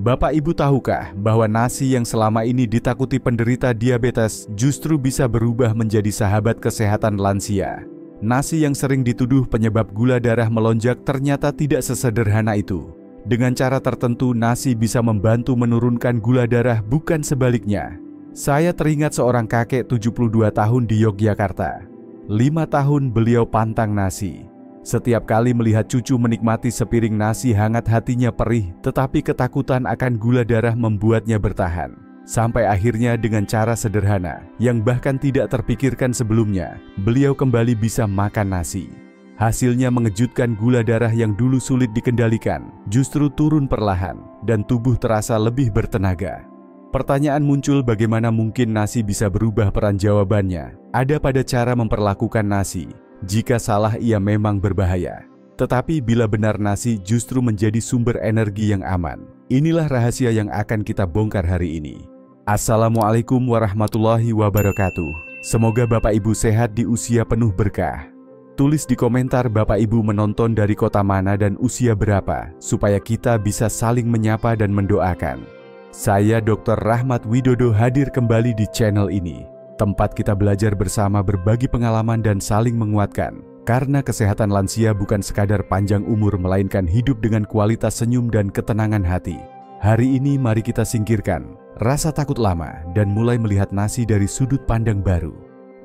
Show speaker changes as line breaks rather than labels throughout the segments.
Bapak Ibu tahukah bahwa nasi yang selama ini ditakuti penderita diabetes justru bisa berubah menjadi sahabat kesehatan lansia? Nasi yang sering dituduh penyebab gula darah melonjak ternyata tidak sesederhana itu. Dengan cara tertentu, nasi bisa membantu menurunkan gula darah, bukan sebaliknya. Saya teringat seorang kakek 72 tahun di Yogyakarta. 5 tahun beliau pantang nasi. Setiap kali melihat cucu menikmati sepiring nasi hangat, hatinya perih, tetapi ketakutan akan gula darah membuatnya bertahan. Sampai akhirnya dengan cara sederhana, yang bahkan tidak terpikirkan sebelumnya, beliau kembali bisa makan nasi. Hasilnya mengejutkan, gula darah yang dulu sulit dikendalikan, justru turun perlahan, dan tubuh terasa lebih bertenaga. Pertanyaan muncul, bagaimana mungkin nasi bisa berubah? Peran jawabannya ada pada cara memperlakukan nasi. Jika salah, ia memang berbahaya. Tetapi bila benar, nasi justru menjadi sumber energi yang aman. Inilah rahasia yang akan kita bongkar hari ini. Assalamualaikum warahmatullahi wabarakatuh. Semoga Bapak Ibu sehat di usia penuh berkah. Tulis di komentar Bapak Ibu menonton dari kota mana dan usia berapa, supaya kita bisa saling menyapa dan mendoakan. Saya Dr. Rahmat Widodo hadir kembali di channel ini. Tempat kita belajar bersama, berbagi pengalaman dan saling menguatkan. Karena kesehatan lansia bukan sekadar panjang umur, melainkan hidup dengan kualitas senyum dan ketenangan hati. Hari ini mari kita singkirkan rasa takut lama dan mulai melihat nasi dari sudut pandang baru.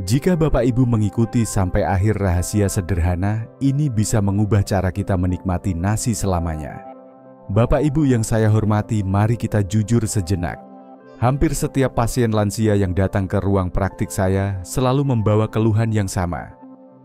Jika Bapak Ibu mengikuti sampai akhir, rahasia sederhana ini bisa mengubah cara kita menikmati nasi selamanya. Bapak Ibu yang saya hormati, mari kita jujur sejenak. Hampir setiap pasien lansia yang datang ke ruang praktik saya selalu membawa keluhan yang sama.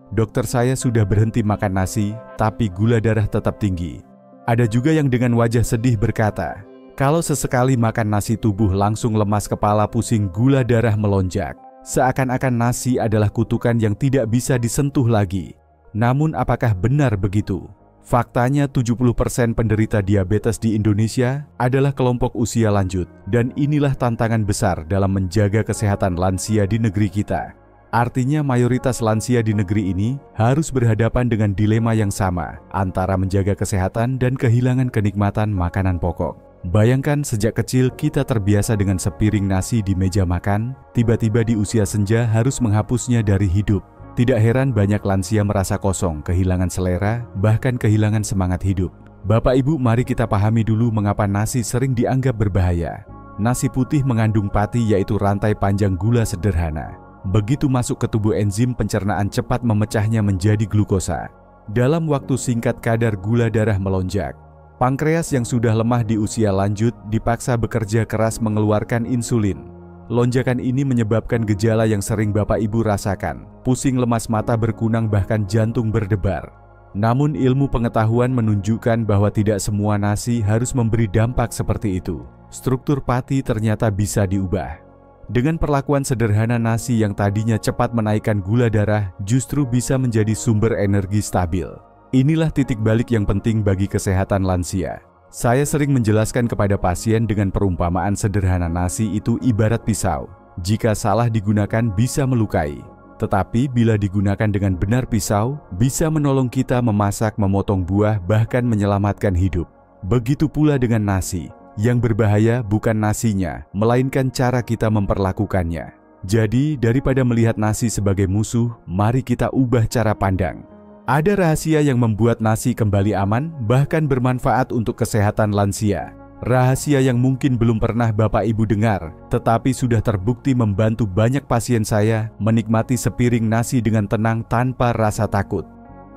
Dokter, saya sudah berhenti makan nasi, tapi gula darah tetap tinggi. Ada juga yang dengan wajah sedih berkata, kalau sesekali makan nasi tubuh langsung lemas, kepala pusing, gula darah melonjak. Seakan-akan nasi adalah kutukan yang tidak bisa disentuh lagi. Namun apakah benar begitu? Faktanya 70% penderita diabetes di Indonesia adalah kelompok usia lanjut, dan inilah tantangan besar dalam menjaga kesehatan lansia di negeri kita. Artinya mayoritas lansia di negeri ini harus berhadapan dengan dilema yang sama antara menjaga kesehatan dan kehilangan kenikmatan makanan pokok. Bayangkan, sejak kecil kita terbiasa dengan sepiring nasi di meja makan, tiba-tiba di usia senja harus menghapusnya dari hidup. Tidak heran banyak lansia merasa kosong, kehilangan selera, bahkan kehilangan semangat hidup. Bapak Ibu, mari kita pahami dulu mengapa nasi sering dianggap berbahaya. Nasi putih mengandung pati, yaitu rantai panjang gula sederhana. Begitu masuk ke tubuh, enzim pencernaan cepat memecahnya menjadi glukosa. Dalam waktu singkat kadar gula darah melonjak. Pankreas yang sudah lemah di usia lanjut dipaksa bekerja keras mengeluarkan insulin. Lonjakan ini menyebabkan gejala yang sering Bapak Ibu rasakan, pusing, lemas, mata berkunang, bahkan jantung berdebar. Namun ilmu pengetahuan menunjukkan bahwa tidak semua nasi harus memberi dampak seperti itu. Struktur pati ternyata bisa diubah. Dengan perlakuan sederhana, nasi yang tadinya cepat menaikkan gula darah justru bisa menjadi sumber energi stabil. Inilah titik balik yang penting bagi kesehatan lansia. Saya sering menjelaskan kepada pasien dengan perumpamaan sederhana, nasi itu ibarat pisau. Jika salah digunakan bisa melukai. Tetapi bila digunakan dengan benar, pisau bisa menolong kita memasak, memotong buah, bahkan menyelamatkan hidup. Begitu pula dengan nasi. Yang berbahaya bukan nasinya, melainkan cara kita memperlakukannya. Jadi, daripada melihat nasi sebagai musuh, mari kita ubah cara pandang. Ada rahasia yang membuat nasi kembali aman, bahkan bermanfaat untuk kesehatan lansia. Rahasia yang mungkin belum pernah Bapak Ibu dengar, tetapi sudah terbukti membantu banyak pasien saya menikmati sepiring nasi dengan tenang tanpa rasa takut.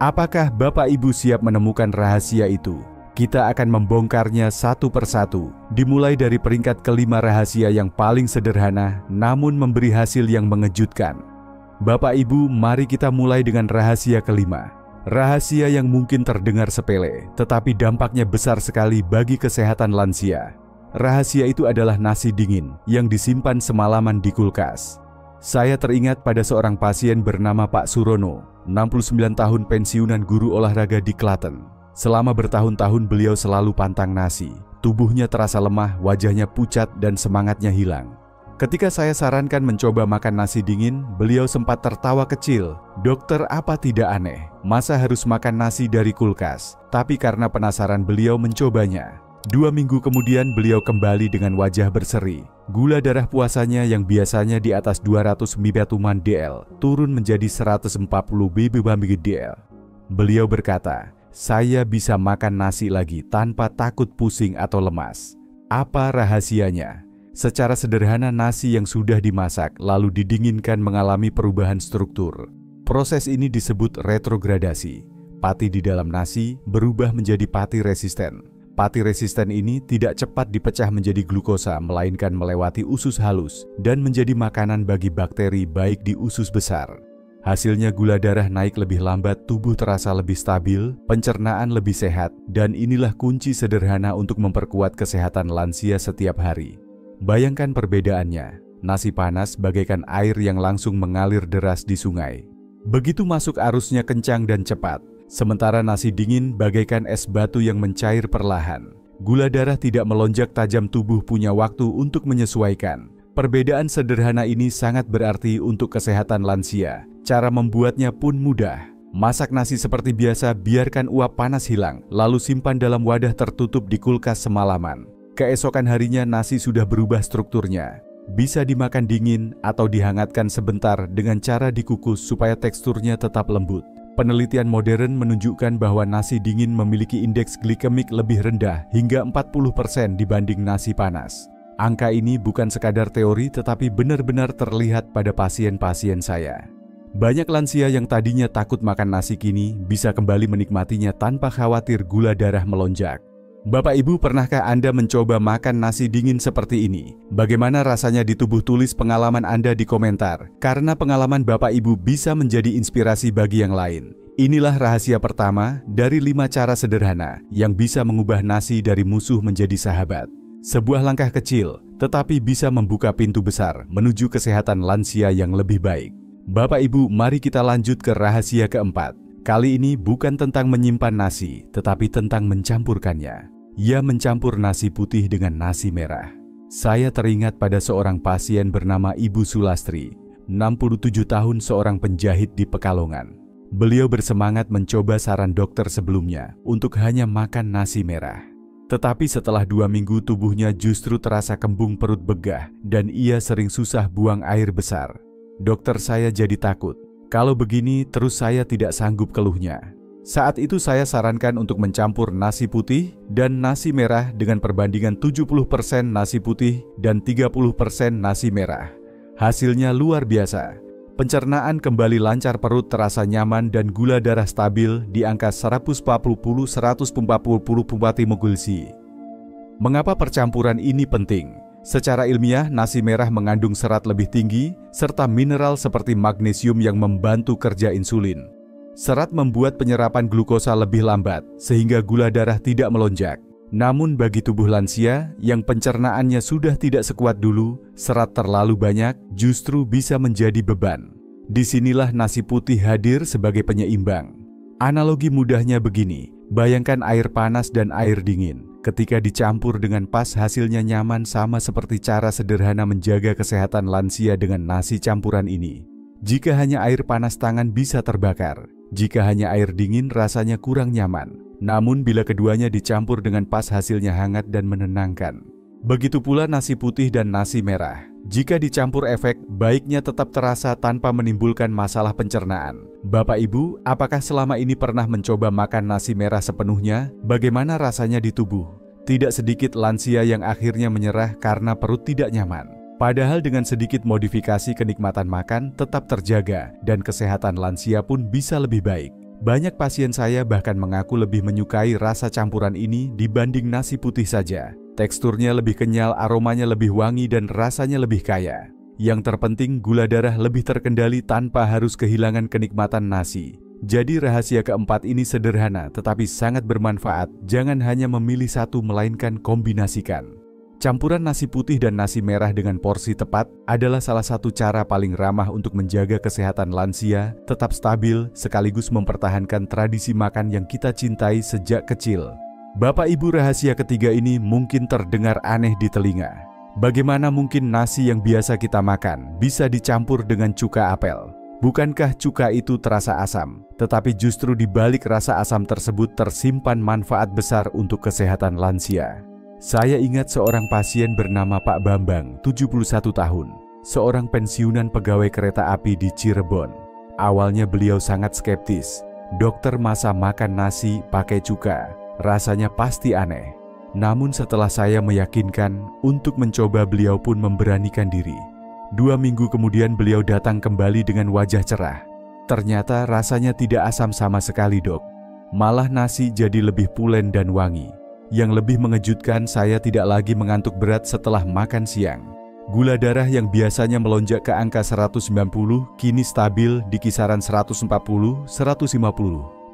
Apakah Bapak Ibu siap menemukan rahasia itu? Kita akan membongkarnya satu persatu, dimulai dari peringkat kelima, rahasia yang paling sederhana namun memberi hasil yang mengejutkan. Bapak Ibu, mari kita mulai dengan rahasia kelima. Rahasia yang mungkin terdengar sepele, tetapi dampaknya besar sekali bagi kesehatan lansia. Rahasia itu adalah nasi dingin yang disimpan semalaman di kulkas. Saya teringat pada seorang pasien bernama Pak Surono, 69 tahun, pensiunan guru olahraga di Klaten. Selama bertahun-tahun beliau selalu pantang nasi. Tubuhnya terasa lemah, wajahnya pucat, dan semangatnya hilang. Ketika saya sarankan mencoba makan nasi dingin, beliau sempat tertawa kecil. Dokter, apa tidak aneh? Masa harus makan nasi dari kulkas? Tapi karena penasaran beliau mencobanya. 2 minggu kemudian beliau kembali dengan wajah berseri. Gula darah puasanya yang biasanya di atas 200 mg/dl turun menjadi 140 mg/dl. Beliau berkata, "Saya bisa makan nasi lagi tanpa takut pusing atau lemas." Apa rahasianya? Secara sederhana, nasi yang sudah dimasak lalu didinginkan mengalami perubahan struktur. Proses ini disebut retrogradasi. Pati di dalam nasi berubah menjadi pati resisten. Pati resisten ini tidak cepat dipecah menjadi glukosa, melainkan melewati usus halus dan menjadi makanan bagi bakteri baik di usus besar. Hasilnya gula darah naik lebih lambat, tubuh terasa lebih stabil, pencernaan lebih sehat, dan inilah kunci sederhana untuk memperkuat kesehatan lansia setiap hari. Bayangkan perbedaannya, nasi panas bagaikan air yang langsung mengalir deras di sungai. Begitu masuk arusnya kencang dan cepat, sementara nasi dingin bagaikan es batu yang mencair perlahan. Gula darah tidak melonjak tajam, tubuh punya waktu untuk menyesuaikan. Perbedaan sederhana ini sangat berarti untuk kesehatan lansia. Cara membuatnya pun mudah. Masak nasi seperti biasa, biarkan uap panas hilang, lalu simpan dalam wadah tertutup di kulkas semalaman. Keesokan harinya nasi sudah berubah strukturnya. Bisa dimakan dingin atau dihangatkan sebentar dengan cara dikukus supaya teksturnya tetap lembut. Penelitian modern menunjukkan bahwa nasi dingin memiliki indeks glikemik lebih rendah hingga 40% dibanding nasi panas. Angka ini bukan sekadar teori tetapi benar-benar terlihat pada pasien-pasien saya. Banyak lansia yang tadinya takut makan nasi kini bisa kembali menikmatinya tanpa khawatir gula darah melonjak. Bapak Ibu, pernahkah Anda mencoba makan nasi dingin seperti ini? Bagaimana rasanya di tubuh? Tulis pengalaman Anda di komentar, karena pengalaman Bapak Ibu bisa menjadi inspirasi bagi yang lain. Inilah rahasia pertama dari 5 cara sederhana yang bisa mengubah nasi dari musuh menjadi sahabat. Sebuah langkah kecil, tetapi bisa membuka pintu besar menuju kesehatan lansia yang lebih baik. Bapak Ibu, mari kita lanjut ke rahasia keempat. Kali ini bukan tentang menyimpan nasi, tetapi tentang mencampurkannya. Ia mencampur nasi putih dengan nasi merah. Saya teringat pada seorang pasien bernama Ibu Sulastri, 67 tahun, seorang penjahit di Pekalongan. Beliau bersemangat mencoba saran dokter sebelumnya untuk hanya makan nasi merah. Tetapi setelah 2 minggu tubuhnya justru terasa kembung, perut begah, dan ia sering susah buang air besar. Dokter saya jadi takut. Kalau begini terus saya tidak sanggup, keluhnya. Saat itu saya sarankan untuk mencampur nasi putih dan nasi merah dengan perbandingan 70% nasi putih dan 30% nasi merah. Hasilnya luar biasa. Pencernaan kembali lancar, perut terasa nyaman, dan gula darah stabil di angka 140-140 Mg. Mengapa percampuran ini penting? Secara ilmiah, nasi merah mengandung serat lebih tinggi, serta mineral seperti magnesium yang membantu kerja insulin. Serat membuat penyerapan glukosa lebih lambat, sehingga gula darah tidak melonjak. Namun bagi tubuh lansia yang pencernaannya sudah tidak sekuat dulu, serat terlalu banyak justru bisa menjadi beban. Disinilah nasi putih hadir sebagai penyeimbang. Analogi mudahnya begini, bayangkan air panas dan air dingin. Ketika dicampur dengan pas, hasilnya nyaman, sama seperti cara sederhana menjaga kesehatan lansia dengan nasi campuran ini. Jika hanya air panas, tangan bisa terbakar. Jika hanya air dingin, rasanya kurang nyaman. Namun bila keduanya dicampur dengan pas, hasilnya hangat dan menenangkan. Begitu pula nasi putih dan nasi merah. Jika dicampur, efek baiknya tetap terasa tanpa menimbulkan masalah pencernaan. Bapak Ibu, apakah selama ini pernah mencoba makan nasi merah sepenuhnya? Bagaimana rasanya di tubuh? Tidak sedikit lansia yang akhirnya menyerah karena perut tidak nyaman. Padahal dengan sedikit modifikasi, kenikmatan makan tetap terjaga dan kesehatan lansia pun bisa lebih baik. Banyak pasien saya bahkan mengaku lebih menyukai rasa campuran ini dibanding nasi putih saja. Teksturnya lebih kenyal, aromanya lebih wangi, dan rasanya lebih kaya. Yang terpenting, gula darah lebih terkendali tanpa harus kehilangan kenikmatan nasi. Jadi rahasia keempat ini sederhana tetapi sangat bermanfaat. Jangan hanya memilih satu, melainkan kombinasikan. Campuran nasi putih dan nasi merah dengan porsi tepat adalah salah satu cara paling ramah untuk menjaga kesehatan lansia tetap stabil, sekaligus mempertahankan tradisi makan yang kita cintai sejak kecil. Bapak Ibu, rahasia ketiga ini mungkin terdengar aneh di telinga. Bagaimana mungkin nasi yang biasa kita makan bisa dicampur dengan cuka apel? Bukankah cuka itu terasa asam? Tetapi justru di balik rasa asam tersebut tersimpan manfaat besar untuk kesehatan lansia. Saya ingat seorang pasien bernama Pak Bambang, 71 tahun, seorang pensiunan pegawai kereta api di Cirebon. Awalnya beliau sangat skeptis. Dokter masa makan nasi pakai cuka, rasanya pasti aneh. Namun setelah saya meyakinkan untuk mencoba, beliau pun memberanikan diri. 2 minggu kemudian beliau datang kembali dengan wajah cerah. Ternyata rasanya tidak asam sama sekali, Dok. Malah nasi jadi lebih pulen dan wangi. Yang lebih mengejutkan, saya tidak lagi mengantuk berat setelah makan siang. Gula darah yang biasanya melonjak ke angka 190 kini stabil di kisaran 140-150.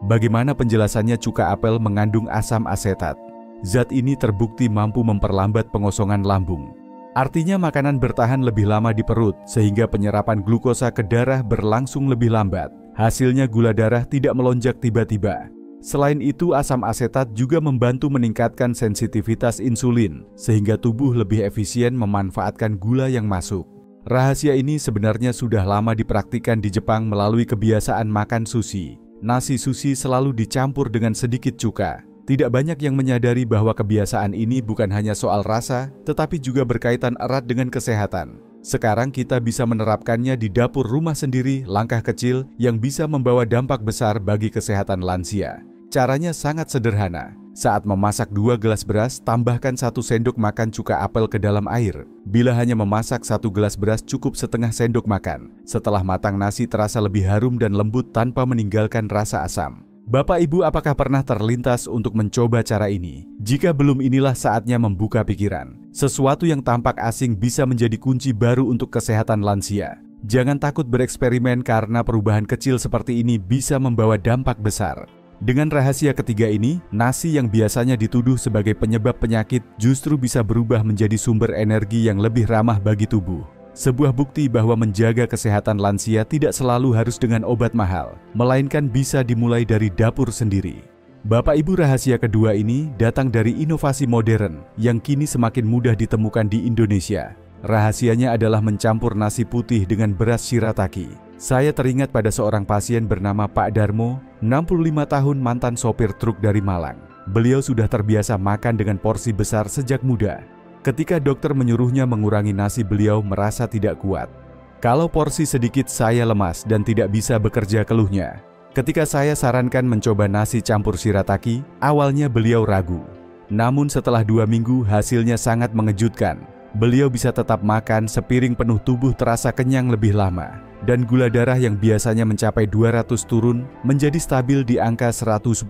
Bagaimana penjelasannya cuka apel mengandung asam asetat? Zat ini terbukti mampu memperlambat pengosongan lambung. Artinya makanan bertahan lebih lama di perut sehingga penyerapan glukosa ke darah berlangsung lebih lambat. Hasilnya gula darah tidak melonjak tiba-tiba. Selain itu, asam asetat juga membantu meningkatkan sensitivitas insulin, sehingga tubuh lebih efisien memanfaatkan gula yang masuk. Rahasia ini sebenarnya sudah lama dipraktikkan di Jepang melalui kebiasaan makan sushi. Nasi sushi selalu dicampur dengan sedikit cuka. Tidak banyak yang menyadari bahwa kebiasaan ini bukan hanya soal rasa, tetapi juga berkaitan erat dengan kesehatan. Sekarang kita bisa menerapkannya di dapur rumah sendiri, langkah kecil yang bisa membawa dampak besar bagi kesehatan lansia. Caranya sangat sederhana. Saat memasak 2 gelas beras, tambahkan 1 sendok makan cuka apel ke dalam air. Bila hanya memasak 1 gelas beras, cukup setengah sendok makan. Setelah matang, nasi terasa lebih harum dan lembut tanpa meninggalkan rasa asam. Bapak Ibu, apakah pernah terlintas untuk mencoba cara ini? Jika belum, inilah saatnya membuka pikiran. Sesuatu yang tampak asing bisa menjadi kunci baru untuk kesehatan lansia. Jangan takut bereksperimen karena perubahan kecil seperti ini bisa membawa dampak besar. Dengan rahasia ketiga ini, nasi yang biasanya dituduh sebagai penyebab penyakit justru bisa berubah menjadi sumber energi yang lebih ramah bagi tubuh. Sebuah bukti bahwa menjaga kesehatan lansia tidak selalu harus dengan obat mahal, melainkan bisa dimulai dari dapur sendiri. Bapak Ibu, rahasia kedua ini datang dari inovasi modern yang kini semakin mudah ditemukan di Indonesia. Rahasianya adalah mencampur nasi putih dengan beras shirataki. Saya teringat pada seorang pasien bernama Pak Darmo, 65 tahun, mantan sopir truk dari Malang. Beliau sudah terbiasa makan dengan porsi besar sejak muda. Ketika dokter menyuruhnya mengurangi nasi, beliau merasa tidak kuat. Kalau porsi sedikit saya lemas dan tidak bisa bekerja, keluhnya. Ketika saya sarankan mencoba nasi campur shirataki, awalnya beliau ragu. Namun setelah 2 minggu hasilnya sangat mengejutkan. Beliau bisa tetap makan sepiring penuh, tubuh terasa kenyang lebih lama. Dan gula darah yang biasanya mencapai 200 turun menjadi stabil di angka 110-130.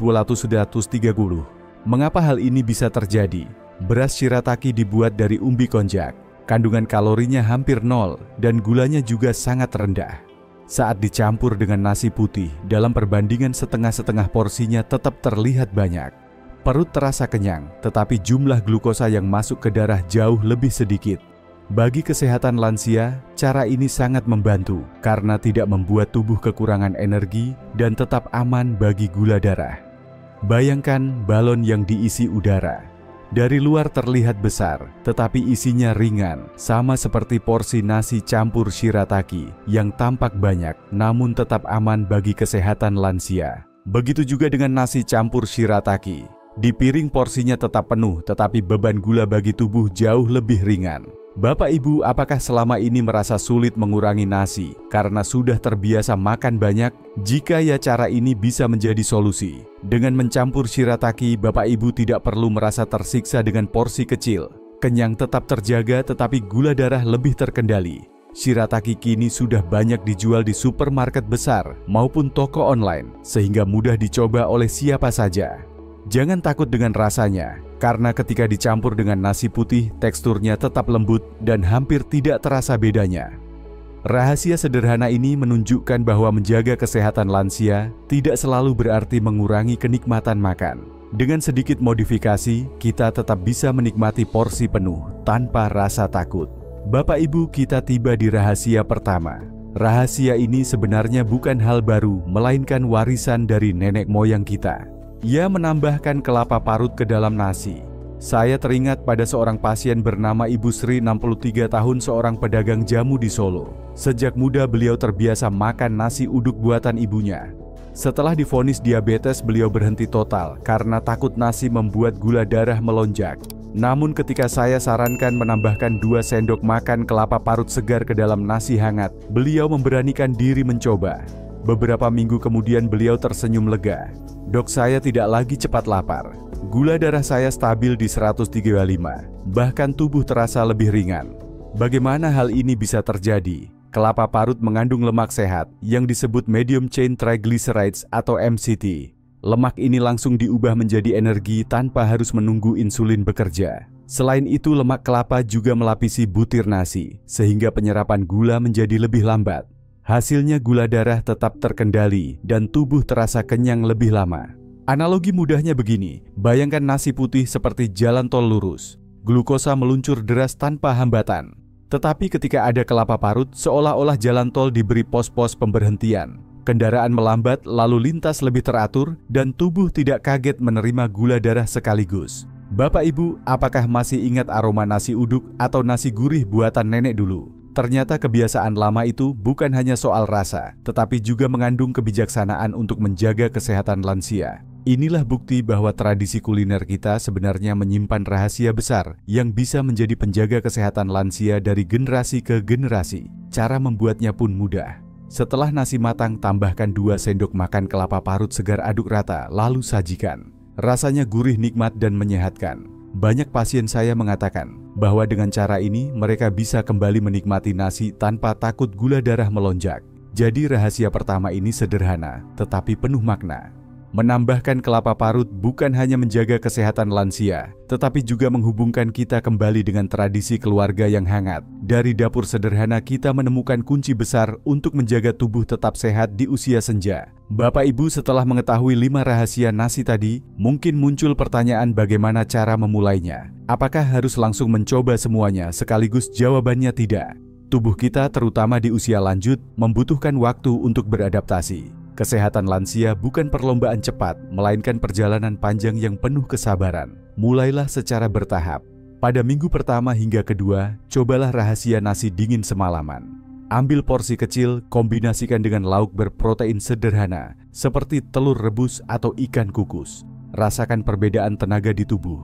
Mengapa hal ini bisa terjadi? Beras shirataki dibuat dari umbi konjak. Kandungan kalorinya hampir 0 dan gulanya juga sangat rendah. Saat dicampur dengan nasi putih, dalam perbandingan setengah-setengah porsinya tetap terlihat banyak. Perut terasa kenyang, tetapi jumlah glukosa yang masuk ke darah jauh lebih sedikit. Bagi kesehatan lansia, cara ini sangat membantu karena tidak membuat tubuh kekurangan energi dan tetap aman bagi gula darah. Bayangkan balon yang diisi udara. Dari luar terlihat besar, tetapi isinya ringan, sama seperti porsi nasi campur shirataki yang tampak banyak namun tetap aman bagi kesehatan lansia. Begitu juga dengan nasi campur shirataki. Di piring porsinya tetap penuh, tetapi beban gula bagi tubuh jauh lebih ringan. Bapak Ibu, apakah selama ini merasa sulit mengurangi nasi karena sudah terbiasa makan banyak? Jika ya, cara ini bisa menjadi solusi. Dengan mencampur shirataki, Bapak Ibu tidak perlu merasa tersiksa dengan porsi kecil. Kenyang tetap terjaga, tetapi gula darah lebih terkendali. Shirataki kini sudah banyak dijual di supermarket besar maupun toko online, sehingga mudah dicoba oleh siapa saja. Jangan takut dengan rasanya, karena ketika dicampur dengan nasi putih, teksturnya tetap lembut dan hampir tidak terasa bedanya. Rahasia sederhana ini menunjukkan bahwa menjaga kesehatan lansia tidak selalu berarti mengurangi kenikmatan makan. Dengan sedikit modifikasi, kita tetap bisa menikmati porsi penuh tanpa rasa takut. Bapak Ibu, kita tiba di rahasia pertama. Rahasia ini sebenarnya bukan hal baru, melainkan warisan dari nenek moyang kita. Ia menambahkan kelapa parut ke dalam nasi. Saya teringat pada seorang pasien bernama Ibu Sri, 63 tahun, seorang pedagang jamu di Solo. Sejak muda beliau terbiasa makan nasi uduk buatan ibunya. Setelah divonis diabetes, beliau berhenti total karena takut nasi membuat gula darah melonjak. Namun ketika saya sarankan menambahkan 2 sendok makan kelapa parut segar ke dalam nasi hangat, beliau memberanikan diri mencoba. Beberapa minggu kemudian beliau tersenyum lega. "Dok, saya tidak lagi cepat lapar. Gula darah saya stabil di 135, bahkan tubuh terasa lebih ringan." Bagaimana hal ini bisa terjadi? Kelapa parut mengandung lemak sehat yang disebut medium chain triglycerides atau MCT. Lemak ini langsung diubah menjadi energi tanpa harus menunggu insulin bekerja. Selain itu, lemak kelapa juga melapisi butir nasi, sehingga penyerapan gula menjadi lebih lambat. Hasilnya gula darah tetap terkendali dan tubuh terasa kenyang lebih lama. Analogi mudahnya begini, bayangkan nasi putih seperti jalan tol lurus. Glukosa meluncur deras tanpa hambatan. Tetapi ketika ada kelapa parut, seolah-olah jalan tol diberi pos-pos pemberhentian. Kendaraan melambat, lalu lintas lebih teratur, dan tubuh tidak kaget menerima gula darah sekaligus. Bapak Ibu, apakah masih ingat aroma nasi uduk atau nasi gurih buatan nenek dulu? Ternyata kebiasaan lama itu bukan hanya soal rasa, tetapi juga mengandung kebijaksanaan untuk menjaga kesehatan lansia. Inilah bukti bahwa tradisi kuliner kita sebenarnya menyimpan rahasia besar yang bisa menjadi penjaga kesehatan lansia dari generasi ke generasi. Cara membuatnya pun mudah. Setelah nasi matang, tambahkan 2 sendok makan kelapa parut segar, aduk rata, lalu sajikan. Rasanya gurih, nikmat, dan menyehatkan. Banyak pasien saya mengatakan bahwa dengan cara ini mereka bisa kembali menikmati nasi tanpa takut gula darah melonjak. Jadi rahasia pertama ini sederhana, tetapi penuh makna. Menambahkan kelapa parut bukan hanya menjaga kesehatan lansia, tetapi juga menghubungkan kita kembali dengan tradisi keluarga yang hangat. Dari dapur sederhana kita menemukan kunci besar untuk menjaga tubuh tetap sehat di usia senja. Bapak Ibu, setelah mengetahui 5 rahasia nasi tadi, mungkin muncul pertanyaan bagaimana cara memulainya. Apakah harus langsung mencoba semuanya sekaligus? Jawabannya tidak. Tubuh kita, terutama di usia lanjut, membutuhkan waktu untuk beradaptasi. Kesehatan lansia bukan perlombaan cepat, melainkan perjalanan panjang yang penuh kesabaran. Mulailah secara bertahap. Pada minggu pertama hingga kedua, cobalah rahasia nasi dingin semalaman. Ambil porsi kecil, kombinasikan dengan lauk berprotein sederhana, seperti telur rebus atau ikan kukus. Rasakan perbedaan tenaga di tubuh.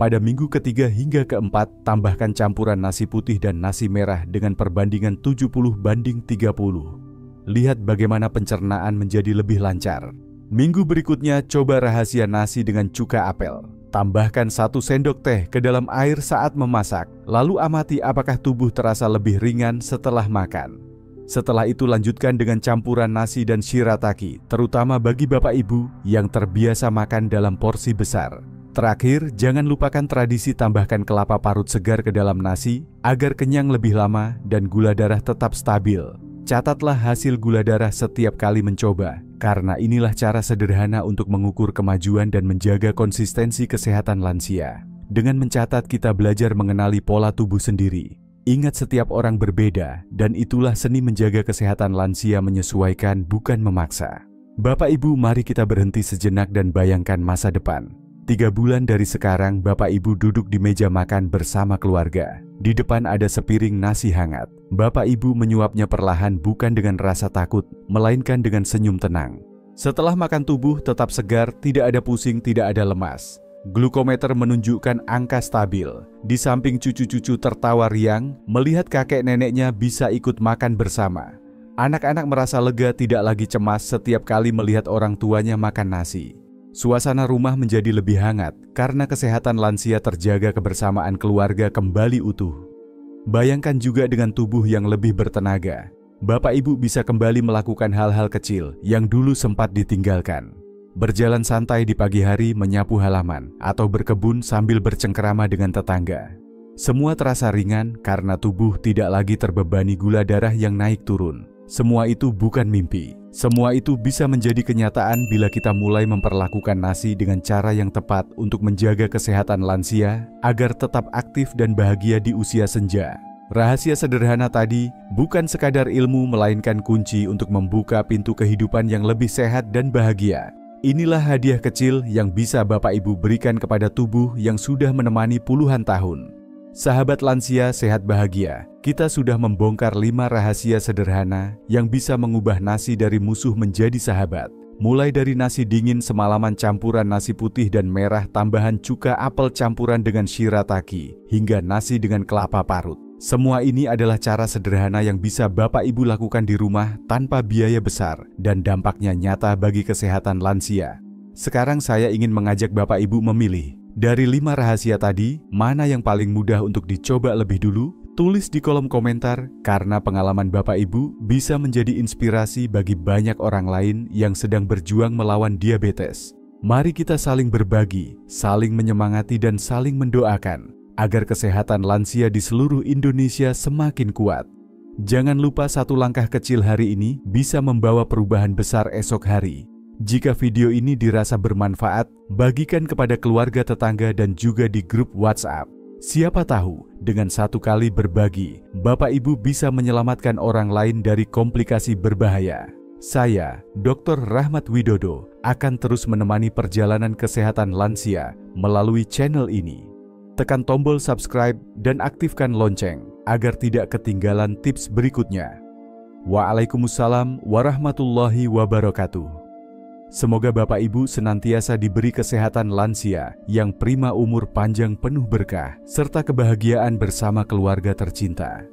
Pada minggu ketiga hingga keempat, tambahkan campuran nasi putih dan nasi merah dengan perbandingan 70:30. Lihat bagaimana pencernaan menjadi lebih lancar. Minggu berikutnya, coba rahasia nasi dengan cuka apel. Tambahkan 1 sendok teh ke dalam air saat memasak, lalu amati apakah tubuh terasa lebih ringan setelah makan. Setelah itu lanjutkan dengan campuran nasi dan shirataki, terutama bagi Bapak Ibu yang terbiasa makan dalam porsi besar. Terakhir, jangan lupakan tradisi tambahkan kelapa parut segar ke dalam nasi agar kenyang lebih lama dan gula darah tetap stabil. Catatlah hasil gula darah setiap kali mencoba, karena inilah cara sederhana untuk mengukur kemajuan dan menjaga konsistensi kesehatan lansia. Dengan mencatat, kita belajar mengenali pola tubuh sendiri. Ingat, setiap orang berbeda, dan itulah seni menjaga kesehatan lansia, menyesuaikan, bukan memaksa. Bapak Ibu, mari kita berhenti sejenak dan bayangkan masa depan. 3 bulan dari sekarang, Bapak Ibu duduk di meja makan bersama keluarga. Di depan ada sepiring nasi hangat. Bapak Ibu menyuapnya perlahan, bukan dengan rasa takut, melainkan dengan senyum tenang. Setelah makan, tubuh tetap segar, tidak ada pusing, tidak ada lemas. Glukometer menunjukkan angka stabil. Di samping cucu-cucu tertawa riang, melihat kakek neneknya bisa ikut makan bersama. Anak-anak merasa lega, tidak lagi cemas setiap kali melihat orang tuanya makan nasi. Suasana rumah menjadi lebih hangat karena kesehatan lansia terjaga, kebersamaan keluarga kembali utuh. Bayangkan juga dengan tubuh yang lebih bertenaga. Bapak Ibu bisa kembali melakukan hal-hal kecil yang dulu sempat ditinggalkan. Berjalan santai di pagi hari, menyapu halaman, atau berkebun sambil bercengkerama dengan tetangga. Semua terasa ringan karena tubuh tidak lagi terbebani gula darah yang naik turun. Semua itu bukan mimpi. Semua itu bisa menjadi kenyataan bila kita mulai memperlakukan nasi dengan cara yang tepat untuk menjaga kesehatan lansia agar tetap aktif dan bahagia di usia senja. Rahasia sederhana tadi bukan sekadar ilmu, melainkan kunci untuk membuka pintu kehidupan yang lebih sehat dan bahagia. Inilah hadiah kecil yang bisa Bapak Ibu berikan kepada tubuh yang sudah menemani puluhan tahun. Sahabat lansia sehat bahagia, kita sudah membongkar 5 rahasia sederhana yang bisa mengubah nasi dari musuh menjadi sahabat. Mulai dari nasi dingin semalaman campuran nasi putih dan merah tambahan cuka apel campuran dengan shirataki, hingga nasi dengan kelapa parut. Semua ini adalah cara sederhana yang bisa Bapak Ibu lakukan di rumah tanpa biaya besar dan dampaknya nyata bagi kesehatan lansia. Sekarang saya ingin mengajak Bapak Ibu memilih. Dari 5 rahasia tadi, mana yang paling mudah untuk dicoba lebih dulu? Tulis di kolom komentar, karena pengalaman Bapak Ibu bisa menjadi inspirasi bagi banyak orang lain yang sedang berjuang melawan diabetes. Mari kita saling berbagi, saling menyemangati dan saling mendoakan, agar kesehatan lansia di seluruh Indonesia semakin kuat. Jangan lupa satu langkah kecil hari ini bisa membawa perubahan besar esok hari. Jika video ini dirasa bermanfaat, bagikan kepada keluarga tetangga dan juga di grup WhatsApp. Siapa tahu, dengan satu kali berbagi, Bapak Ibu bisa menyelamatkan orang lain dari komplikasi berbahaya. Saya, Dr. Rahmat Widodo, akan terus menemani perjalanan kesehatan lansia melalui channel ini. Tekan tombol subscribe dan aktifkan lonceng, agar tidak ketinggalan tips berikutnya. Waalaikumsalam warahmatullahi wabarakatuh. Semoga Bapak Ibu senantiasa diberi kesehatan lansia yang prima, umur panjang penuh berkah, serta kebahagiaan bersama keluarga tercinta.